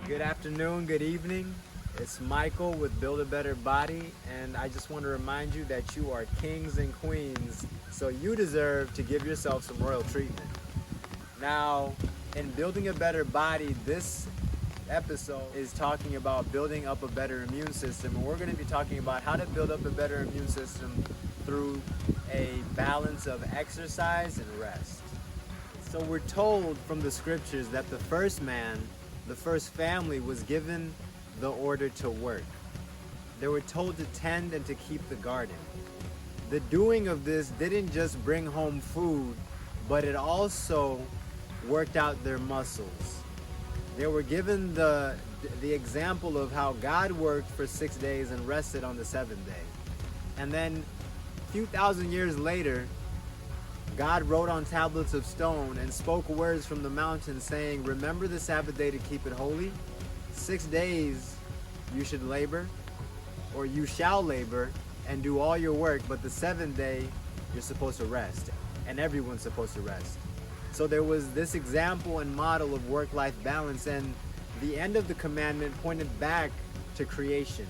Good afternoon, good evening. It's Michael with Build a Better Body, and I just want to remind you that you are kings and queens, so you deserve to give yourself some royal treatment. Now, in Building a Better Body, this episode is talking about building up a better immune system, and we're going to be talking about how to build up a better immune system through a balance of exercise and rest. So we're told from the scriptures that the first man, the first family, was given the order to work. They were told to tend and to keep the garden. The doing of this didn't just bring home food, but it also worked out their muscles. They were given the example of how God worked for 6 days and rested on the seventh day. And then a few thousand years later, God wrote on tablets of stone and spoke words from the mountain saying, "Remember the Sabbath day to keep it holy. 6 days you should labor, or you shall labor and do all your work, but the seventh day you're supposed to rest." And everyone's supposed to rest. So there was this example and model of work-life balance, and the end of the commandment pointed back to creation,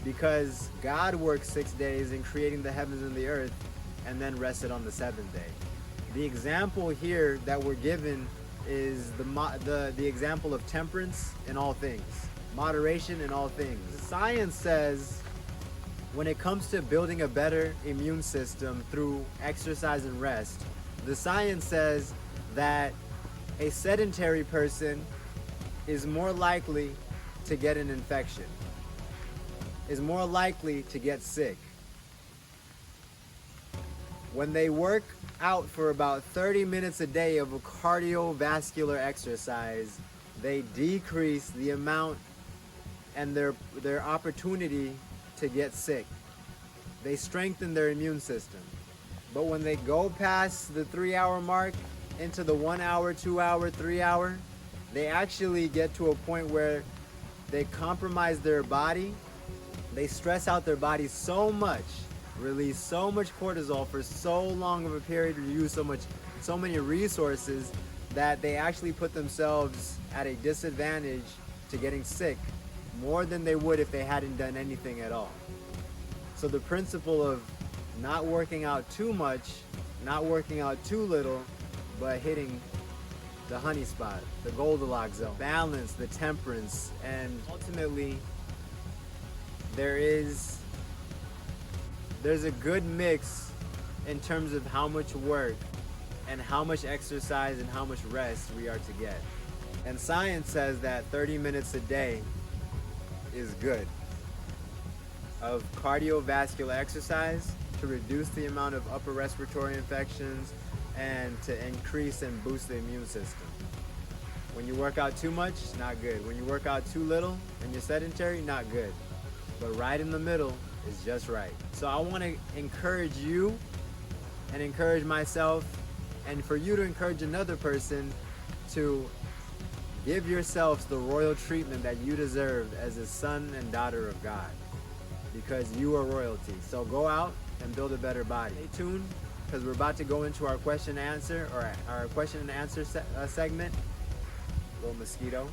because God worked 6 days in creating the heavens and the earth and then rested on the seventh day. The example here that we're given is the example of temperance in all things, moderation in all things. Science says when it comes to building a better immune system through exercise and rest, the science says that a sedentary person is more likely to get an infection, is more likely to get sick. When they work out for about 30 minutes a day of a cardiovascular exercise, they decrease the amount and their opportunity to get sick. They strengthen their immune system. But when they go past the 3-hour mark into the 1 hour, 2 hour, 3 hour, they actually get to a point where they compromise their body. They stress out their body so much, release so much cortisol for so long of a period, use so many resources, that they actually put themselves at a disadvantage to getting sick more than they would if they hadn't done anything at all. So the principle of not working out too much, not working out too little, but hitting the honey spot, the Goldilocks zone, balance, the temperance, and ultimately there's a good mix in terms of how much work and how much exercise and how much rest we are to get. And science says that 30 minutes a day is good of cardiovascular exercise to reduce the amount of upper respiratory infections and to increase and boost the immune system. When you work out too much, not good. When you work out too little and you're sedentary, not good. But right in the middle is just right. So I want to encourage you and encourage myself, and for you to encourage another person to give yourselves the royal treatment that you deserve as a son and daughter of God, because you are royalty. So go out and build a better body. Stay tuned, because we're about to go into our question and answer, or our question and answer segment. Little mosquito.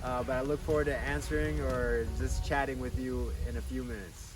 But I look forward to answering or just chatting with you in a few minutes.